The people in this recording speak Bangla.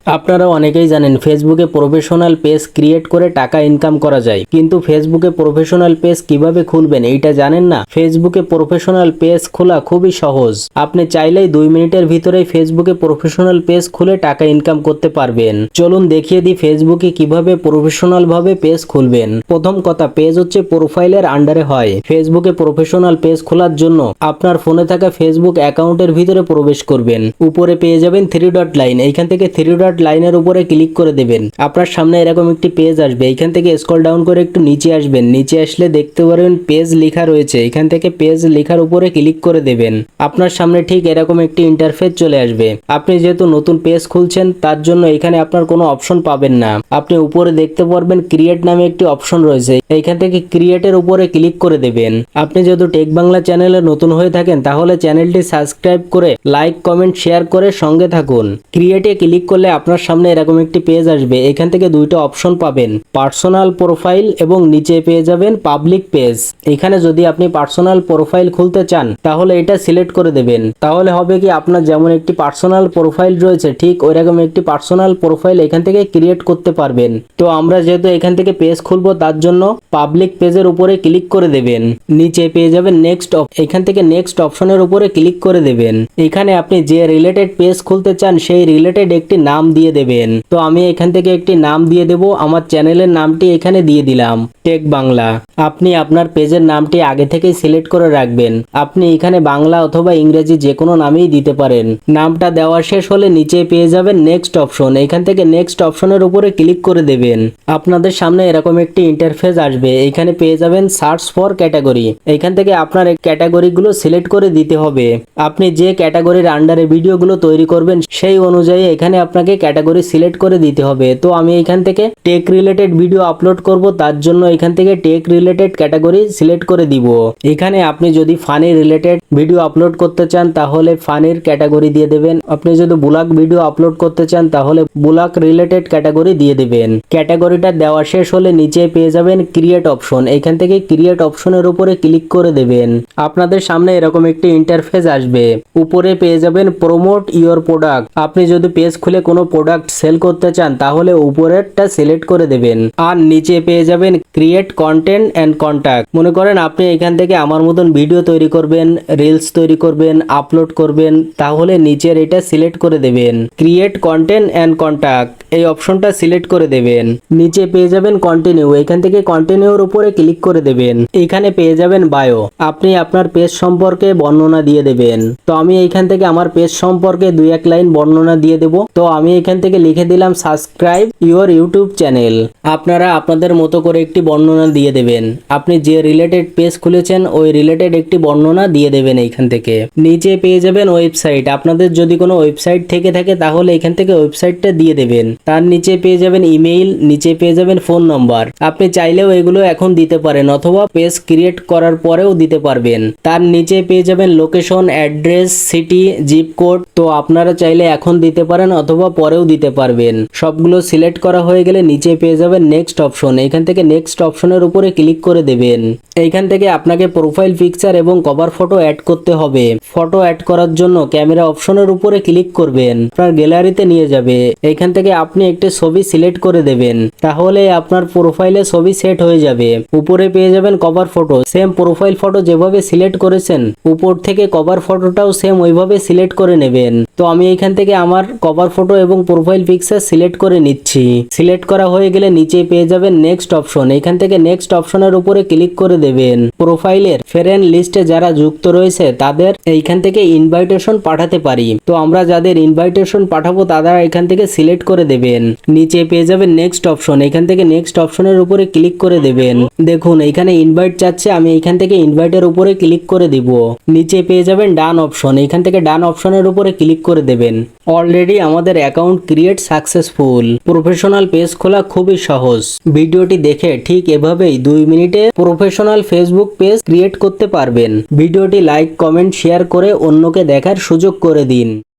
আপনারা অনেকেই জানেন ফেসবুকে প্রফেশনাল পেজ ক্রিয়েট করে টাকা ইনকাম করা যায়, কিন্তু ফেসবুকে প্রফেশনাল পেজ কিভাবে খুলবেন এইটা জানেন না। ফেসবুকে প্রফেশনাল পেজ খোলা খুবই সহজ। আপনি চাইলেই 2 মিনিটের ভিতরেই ফেসবুকে প্রফেশনাল পেজ খুলে টাকা ইনকাম করতে পারবেন। চলুন দেখিয়ে দিই ফেসবুকে কিভাবে প্রফেশনাল ভাবে পেজ খুলবেন। প্রথম কথা, পেজ হচ্ছে প্রোফাইলের আন্ডারে হয়। ফেসবুকে প্রফেশনাল পেজ খোলার জন্য আপনার ফোনে থাকা ফেসবুক অ্যাকাউন্টের ভিতরে প্রবেশ করবেন। উপরে পেয়ে যাবেন 3 ডট লাইন, এইখান থেকে 3 ডট লাইনের উপরে ক্লিক করে দেবেন। আপনার সামনে এরকম একটি পেজ আসবে। এখান থেকে স্ক্রল ডাউন করে একটু নিচে আসবেন। নিচে আসলে দেখতে পারবেন পেজ লেখা রয়েছে। এখান থেকে পেজ লেখার উপরে ক্লিক করে দেবেন। আপনার সামনে ঠিক এরকম একটি ইন্টারফেস চলে আসবে। আপনি যেহেতু নতুন পেজ খুলছেন তার জন্য এখানে আপনার কোনো অপশন পাবেন না। আপনি উপরে দেখতে পারবেন ক্রিয়েট নামে একটি অপশন রয়েছে। এইখান থেকে ক্রিয়েটের উপরে ক্লিক করে দেবেন। আপনি যেহেতু টেক বাংলা চ্যানেলে নতুন হয়ে থাকেন তাহলে চ্যানেলটি সাবস্ক্রাইব করে লাইক কমেন্ট শেয়ার করে সঙ্গে থাকুন। ক্রিয়েটে ক্লিক করলে আপনার সামনে এরকম একটি পেজ আসবে। এখান থেকে দুইটা অপশন পাবেন, পার্সোনাল প্রোফাইল এবং নিচে পেয়ে যাবেন পাবলিক পেজ। এখানে যদি আপনি পার্সোনাল প্রোফাইল খুলতে চান তাহলে এটা সিলেক্ট করে দেবেন। তাহলে হবে কি, আপনার যেমন একটি পার্সোনাল প্রোফাইল রয়েছে ঠিক ওইরকম একটি পার্সোনাল প্রোফাইল এখান থেকে ক্রিয়েট করতে পারবেন। তো আমরা যেহেতু এখান থেকে পেজ খুলবো তার জন্য পাবলিক পেজের উপরে ক্লিক করে দেবেন। নিচে পেয়ে যাবেন নেক্সট, এখান থেকে নেক্সট অপশনের উপরে ক্লিক করে দেবেন। এখানে আপনি যে রিলেটেড পেজ খুলতে চান সেই রিলেটেড একটি নাম দিয়ে দেবেন। তো আমি এখান থেকে একটি নাম দিয়ে দেব। আমার চ্যানেলের নামটি এখানে দিয়ে দিলাম টেক বাংলা। আপনি আপনার পেজের নামটি আগে থেকেই সিলেক্ট করে রাখবেন। আপনি এখানে বাংলা অথবা ইংরেজি যে কোনো নামেই দিতে পারেন। নামটা দেওয়া শেষ হলে নিচে পেয়ে যাবেন নেক্সট অপশন। এখান থেকে নেক্সট অপশনের উপরে ক্লিক করে দেবেন। আপনাদের সামনে এরকম একটি ইন্টারফেস আসবে। এখানে পেয়ে যাবেন সার্চ ফর ক্যাটাগরি। এখান থেকে আপনার ক্যাটাগরিগুলো সিলেক্ট করে দিতে হবে। আপনি যে ক্যাটাগরির আন্ডারে ভিডিওগুলো তৈরি করবেন সেই অনুযায়ী এখানে আপনাকে ক্যাটাগরি সিলেক্ট করে দিতে হবে। তো আমি এখান থেকে টেক রিলেটেড ভিডিও আপলোড করব, তার জন্য এখান থেকে টেক রিলেটেড ক্যাটাগরি সিলেক্ট করে দিব। এখানে আপনি যদি ফানি রিলেটেড ভিডিও আপলোড করতে চান তাহলে ফানির ক্যাটাগরি দিয়ে দেবেন। আপনি যদি ব্লগ ভিডিও আপলোড করতে চান তাহলে ব্লগ রিলেটেড ক্যাটাগরি দিয়ে দেবেন। ক্যাটাগরিটা দেওয়া শেষ হলে নিচে পেয়ে যাবেন ক্রিয়েট অপশন। এখান থেকে ক্রিয়েট অপশনের উপরে ক্লিক করে দেবেন। আপনাদের সামনে এরকম একটি ইন্টারফেস আসবে। উপরে পেয়ে যাবেন প্রমোট ইওর প্রোডাক্ট। আপনি যদি পেজ খুলে কোনো প্রোডাক্ট সেল করতে চান তাহলে উপরেরটা সিলেক্ট করে দেবেন। আর নিচে পেয়ে যাবেন ক্রিয়েট কন্টেন্ট এন্ড কন্টাক্ট। মনে করেন আপনি এখান থেকে আমার মতন ভিডিও তৈরি করবেন, রিলস তৈরি করবেন, আপলোড করবেন, তাহলে নিচের এটা সিলেক্ট করে দেবেন ক্রিয়েট কন্টেন্ট এন্ড কন্টাক্ট। এই অপশনটা সিলেক্ট করে দেবেন। নিচে পেয়ে যাবেন কন্টিনিউ। এখান থেকে কন্টিনিউর উপরে ক্লিক করে দেবেন। এখানে পেয়ে যাবেন বায়ো। আপনি আপনার পেজ সম্পর্কে বর্ণনা দিয়ে দেবেন। তো আমি এখান থেকে আমার পেজ সম্পর্কে 2-1 লাইন বর্ণনা দিয়ে দেব। তো আমি এখান থেকে লিখে দিলাম সাবস্ক্রাইব ইউর ইউটিউব চ্যানেল। আপনারা আপনাদের মতো করে একটি বর্ণনা দিয়ে দেবেন। আপনি যে রিলেটেড পেজ খুলেছেন ওই রিলেটেড একটি বর্ণনা দিয়ে দেবেন এইখান থেকে। নিচে পেয়ে যাবেন ওয়েবসাইট। আপনাদের যদি কোনো ওয়েবসাইট থেকে থাকে তাহলে এখান থেকে ওয়েবসাইটটা দিয়ে দেবেন। তার নিচে পেয়ে যাবেন ইমেইল, নিচে পেয়ে যাবেন ফোন নম্বর। আপনি চাইলেও এগুলো এখন দিতে পারেন অথবা পেজ ক্রিয়েট করার পরেও দিতে পারবেন। তার নিচে পেয়ে যাবেন location, address, city, zip code. তো আপনারা চাইলে এখন দিতে পারেন অথবা পরেও দিতে পারবেন। সবগুলো সিলেক্ট করা হয়ে গেলে নিচে পেয়ে যাবেন নেক্সট অপশন। এখান থেকে নেক্সট অপশনের উপরে ক্লিক করে দেবেন। এইখান থেকে আপনাকে প্রোফাইল পিকচার এবং কভার ফটো অ্যাড করতে হবে। ফটো অ্যাড করার জন্য ক্যামেরা অপশনের উপরে ক্লিক করবেন। আপনার গ্যালারিতে নিয়ে যাবে। এইখান থেকে আপনি একটি ছবি সিলেক্ট করে দেবেন। তাহলে আপনার প্রোফাইলে ছবি সেট হয়ে যাবে। উপরে পেয়ে যাবেন cover photo. Same profile photo যেভাবে সিলেক্ট করেছেন উপর থেকে কভার ফটোটাও সেম ওইভাবে সিলেক্ট করে নেবেন। তো আমি এখান থেকে আমার কভার ফটো এবং প্রোফাইল পিকচার সিলেক্ট করে নিচ্ছি। সিলেক্ট করা হয়ে গেলে নিচে পেয়ে যাবেন নেক্সট অপশন। এখান থেকে নেক্সট অপশনের উপরে ক্লিক করে দেবেন। প্রোফাইলের ফ্রেন্ড লিস্টে যারা যুক্ত রয়েছে তাদের এইখান থেকে ইনভাইটেশন পাঠাতে পারি। তো আমরা যাদের ইনভাইটেশন পাঠাবো তারা এখান থেকে সিলেক্ট করে দেবেন। নিচে পেয়ে যাবেন নেক্সট অপশন। এখান থেকে নেক্সট অপশনের উপরে ক্লিক করে দেবেন। দেখুন এখানে ইনভাইট চাচ্ছে, আমি এখান থেকে ইনভাইটের উপরে ক্লিক করে দিব। নিচে পেয়ে যাবেন ডান অপশন। এখান থেকে ডান অপশনের উপরে ক্লিক করে দেবেন। অলরেডি আমাদের account create successful. Professional page খোলা খুবই সহজ। ভিডিওটি দেখে ঠিক এভাবেই 2 মিনিটে প্রফেশনাল ফেসবুক পেজ ক্রিয়েট করতে পারবেন। ভিডিওটি লাইক কমেন্ট শেয়ার করে অন্যকে দেখার সুযোগ করে দিন।